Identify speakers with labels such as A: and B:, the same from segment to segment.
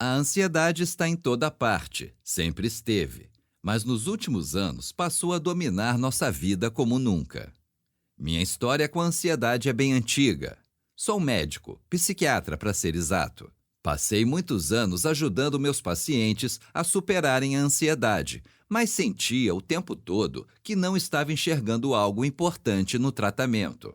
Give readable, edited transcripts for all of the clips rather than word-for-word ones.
A: A ansiedade está em toda parte, sempre esteve, mas nos últimos anos passou a dominar nossa vida como nunca. Minha história com a ansiedade é bem antiga. Sou médico, psiquiatra para ser exato. Passei muitos anos ajudando meus pacientes a superarem a ansiedade, mas sentia o tempo todo que não estava enxergando algo importante no tratamento.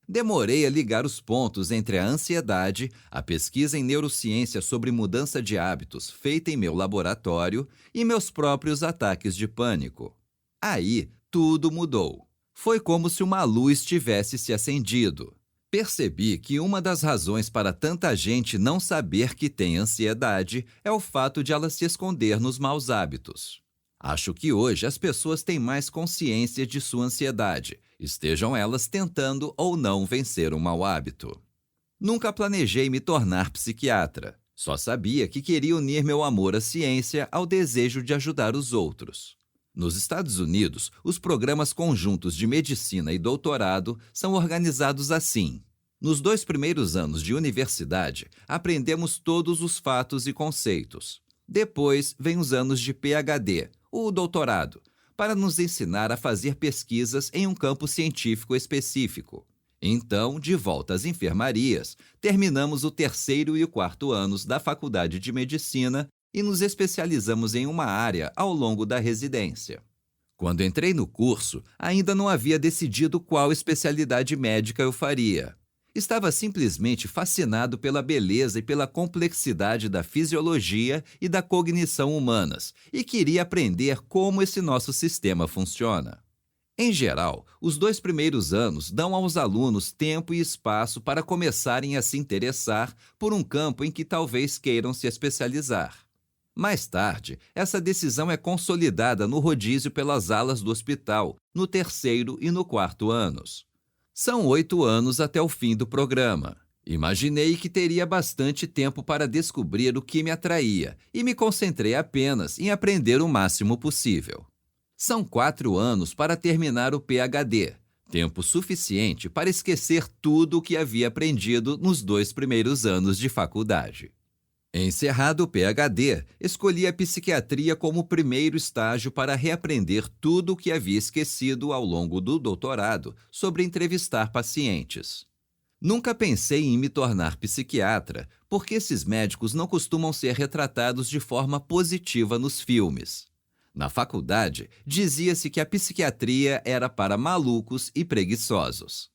A: Demorei a ligar os pontos entre a ansiedade, a pesquisa em neurociência sobre mudança de hábitos feita em meu laboratório e meus próprios ataques de pânico. Aí, tudo mudou. Foi como se uma luz tivesse se acendido. Percebi que uma das razões para tanta gente não saber que tem ansiedade é o fato de ela se esconder nos maus hábitos. Acho que hoje as pessoas têm mais consciência de sua ansiedade, estejam elas tentando ou não vencer um mau hábito. Nunca planejei me tornar psiquiatra, só sabia que queria unir meu amor à ciência ao desejo de ajudar os outros. Nos Estados Unidos, os programas conjuntos de medicina e doutorado são organizados assim. Nos 2 primeiros anos de universidade, aprendemos todos os fatos e conceitos. Depois, vem os anos de PhD, o doutorado, para nos ensinar a fazer pesquisas em um campo científico específico. Então, de volta às enfermarias, terminamos o 3º e o 4º anos da Faculdade de Medicina e nos especializamos em uma área ao longo da residência. Quando entrei no curso, ainda não havia decidido qual especialidade médica eu faria. Estava simplesmente fascinado pela beleza e pela complexidade da fisiologia e da cognição humanas e queria aprender como esse nosso sistema funciona. Em geral, os 2 primeiros anos dão aos alunos tempo e espaço para começarem a se interessar por um campo em que talvez queiram se especializar. Mais tarde, essa decisão é consolidada no rodízio pelas alas do hospital, no 3º e no 4º anos. São 8 anos até o fim do programa. Imaginei que teria bastante tempo para descobrir o que me atraía e me concentrei apenas em aprender o máximo possível. São 4 anos para terminar o PhD, tempo suficiente para esquecer tudo o que havia aprendido nos 2 primeiros anos de faculdade. Encerrado o PhD, escolhi a psiquiatria como primeiro estágio para reaprender tudo o que havia esquecido ao longo do doutorado sobre entrevistar pacientes. Nunca pensei em me tornar psiquiatra, porque esses médicos não costumam ser retratados de forma positiva nos filmes. Na faculdade, dizia-se que a psiquiatria era para malucos e preguiçosos.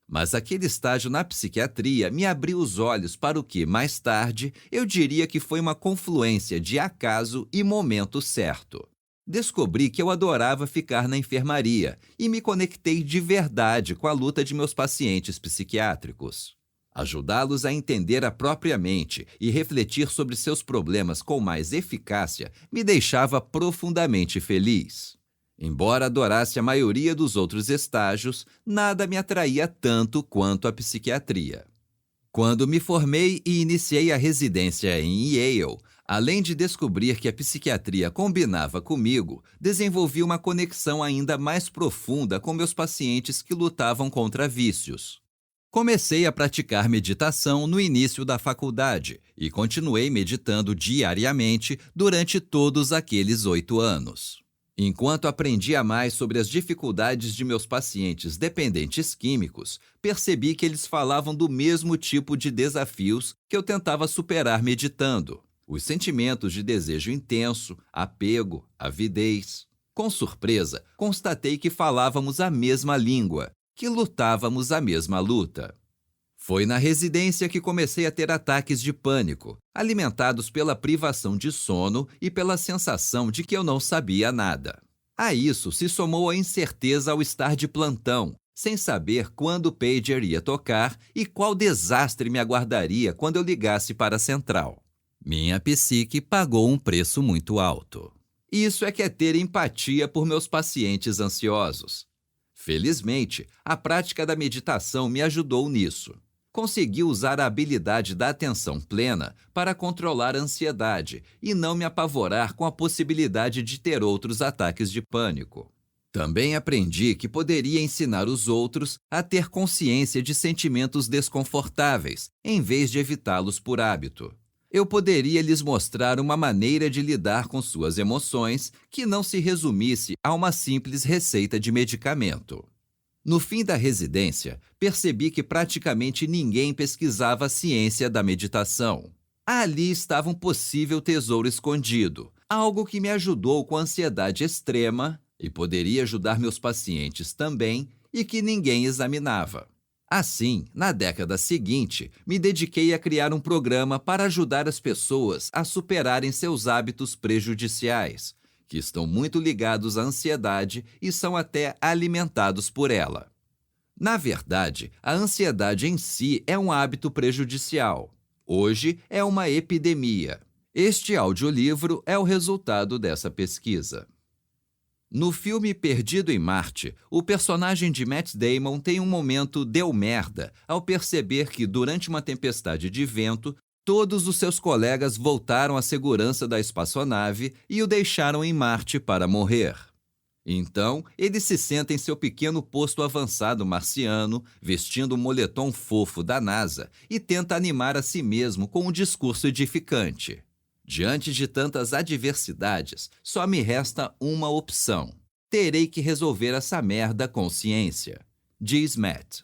A: Mas aquele estágio na psiquiatria me abriu os olhos para o que, mais tarde, eu diria que foi uma confluência de acaso e momento certo. Descobri que eu adorava ficar na enfermaria e me conectei de verdade com a luta de meus pacientes psiquiátricos. Ajudá-los a entender a própria mente e refletir sobre seus problemas com mais eficácia me deixava profundamente feliz. Embora adorasse a maioria dos outros estágios, nada me atraía tanto quanto a psiquiatria. Quando me formei e iniciei a residência em Yale, além de descobrir que a psiquiatria combinava comigo, desenvolvi uma conexão ainda mais profunda com meus pacientes que lutavam contra vícios. Comecei a praticar meditação no início da faculdade e continuei meditando diariamente durante todos aqueles 8 anos. Enquanto aprendia mais sobre as dificuldades de meus pacientes dependentes químicos, percebi que eles falavam do mesmo tipo de desafios que eu tentava superar meditando: os sentimentos de desejo intenso, apego, avidez. Com surpresa, constatei que falávamos a mesma língua, que lutávamos a mesma luta. Foi na residência que comecei a ter ataques de pânico, alimentados pela privação de sono e pela sensação de que eu não sabia nada. A isso se somou a incerteza ao estar de plantão, sem saber quando o pager ia tocar e qual desastre me aguardaria quando eu ligasse para a central. Minha psique pagou um preço muito alto. Isso é que é ter empatia por meus pacientes ansiosos. Felizmente, a prática da meditação me ajudou nisso. Consegui usar a habilidade da atenção plena para controlar a ansiedade e não me apavorar com a possibilidade de ter outros ataques de pânico. Também aprendi que poderia ensinar os outros a ter consciência de sentimentos desconfortáveis, em vez de evitá-los por hábito. Eu poderia lhes mostrar uma maneira de lidar com suas emoções que não se resumisse a uma simples receita de medicamento. No fim da residência, percebi que praticamente ninguém pesquisava a ciência da meditação. Ali estava um possível tesouro escondido, algo que me ajudou com a ansiedade extrema e poderia ajudar meus pacientes também e que ninguém examinava. Assim, na década seguinte, me dediquei a criar um programa para ajudar as pessoas a superarem seus hábitos prejudiciais, que estão muito ligados à ansiedade e são até alimentados por ela. Na verdade, a ansiedade em si é um hábito prejudicial. Hoje é uma epidemia. Este audiolivro é o resultado dessa pesquisa. No filme Perdido em Marte, o personagem de Matt Damon tem um momento deu merda ao perceber que, durante uma tempestade de vento, todos os seus colegas voltaram à segurança da espaçonave e o deixaram em Marte para morrer. Então, ele se senta em seu pequeno posto avançado marciano, vestindo um moletom fofo da NASA e tenta animar a si mesmo com um discurso edificante. Diante de tantas adversidades, só me resta uma opção. Terei que resolver essa merda com ciência, diz Matt.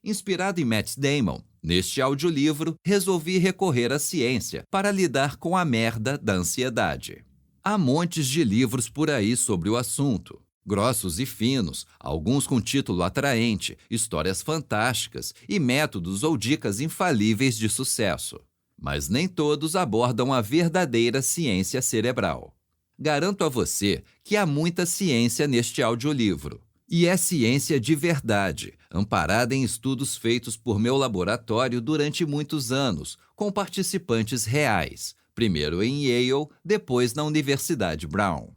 A: Inspirado em Matt Damon, neste audiolivro, resolvi recorrer à ciência para lidar com a merda da ansiedade. Há montes de livros por aí sobre o assunto, grossos e finos, alguns com título atraente, histórias fantásticas e métodos ou dicas infalíveis de sucesso. Mas nem todos abordam a verdadeira ciência cerebral. Garanto a você que há muita ciência neste audiolivro. E é ciência de verdade, amparada em estudos feitos por meu laboratório durante muitos anos, com participantes reais, primeiro em Yale, depois na Universidade Brown.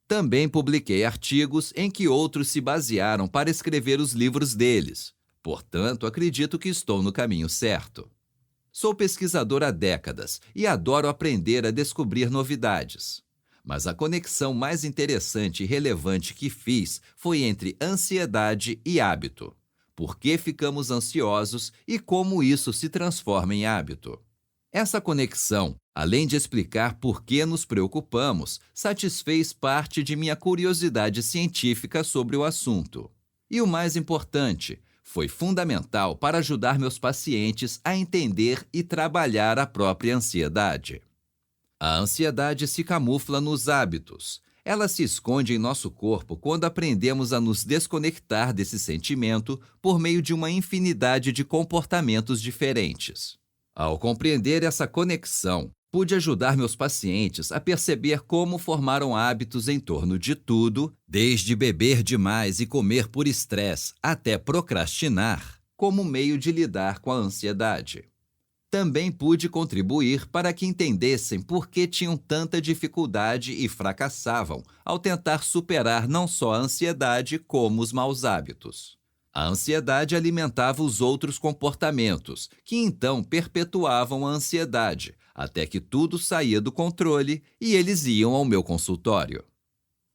A: Também publiquei artigos em que outros se basearam para escrever os livros deles. Portanto, acredito que estou no caminho certo. Sou pesquisador há décadas e adoro aprender a descobrir novidades. Mas a conexão mais interessante e relevante que fiz foi entre ansiedade e hábito. Por que ficamos ansiosos e como isso se transforma em hábito? Essa conexão, além de explicar por que nos preocupamos, satisfez parte de minha curiosidade científica sobre o assunto. E o mais importante, foi fundamental para ajudar meus pacientes a entender e trabalhar a própria ansiedade. A ansiedade se camufla nos hábitos. Ela se esconde em nosso corpo quando aprendemos a nos desconectar desse sentimento por meio de uma infinidade de comportamentos diferentes. Ao compreender essa conexão, pude ajudar meus pacientes a perceber como formaram hábitos em torno de tudo, desde beber demais e comer por estresse até procrastinar, como meio de lidar com a ansiedade. Também pude contribuir para que entendessem por que tinham tanta dificuldade e fracassavam ao tentar superar não só a ansiedade como os maus hábitos. A ansiedade alimentava os outros comportamentos, que então perpetuavam a ansiedade, até que tudo saía do controle e eles iam ao meu consultório.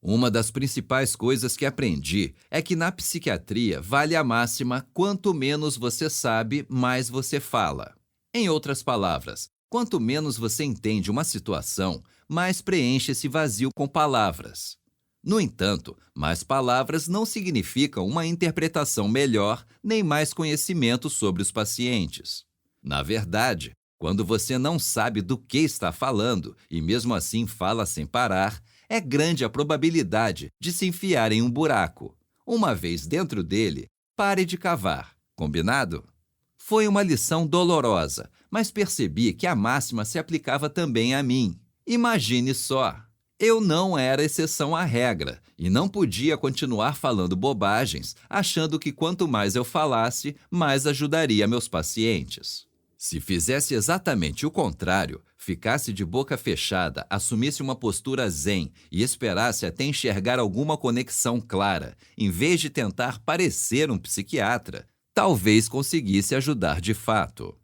A: Uma das principais coisas que aprendi é que na psiquiatria vale a máxima: quanto menos você sabe, mais você fala. Em outras palavras, quanto menos você entende uma situação, mais preenche esse vazio com palavras. No entanto, mais palavras não significam uma interpretação melhor nem mais conhecimento sobre os pacientes. Na verdade, quando você não sabe do que está falando e mesmo assim fala sem parar, é grande a probabilidade de se enfiar em um buraco. Uma vez dentro dele, pare de cavar. Combinado? Foi uma lição dolorosa, mas percebi que a máxima se aplicava também a mim. Imagine só! Eu não era exceção à regra e não podia continuar falando bobagens, achando que quanto mais eu falasse, mais ajudaria meus pacientes. Se fizesse exatamente o contrário, ficasse de boca fechada, assumisse uma postura zen e esperasse até enxergar alguma conexão clara, em vez de tentar parecer um psiquiatra, talvez conseguisse ajudar de fato.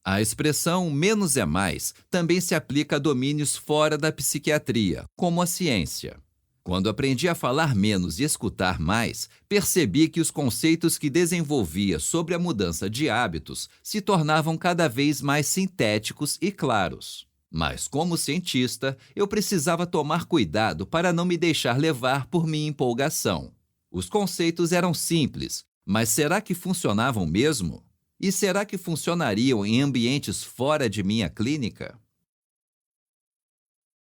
A: A expressão menos é mais também se aplica a domínios fora da psiquiatria, como a ciência. Quando aprendi a falar menos e escutar mais, percebi que os conceitos que desenvolvia sobre a mudança de hábitos se tornavam cada vez mais sintéticos e claros. Mas, como cientista, eu precisava tomar cuidado para não me deixar levar por minha empolgação. Os conceitos eram simples, mas será que funcionavam mesmo? E será que funcionariam em ambientes fora de minha clínica?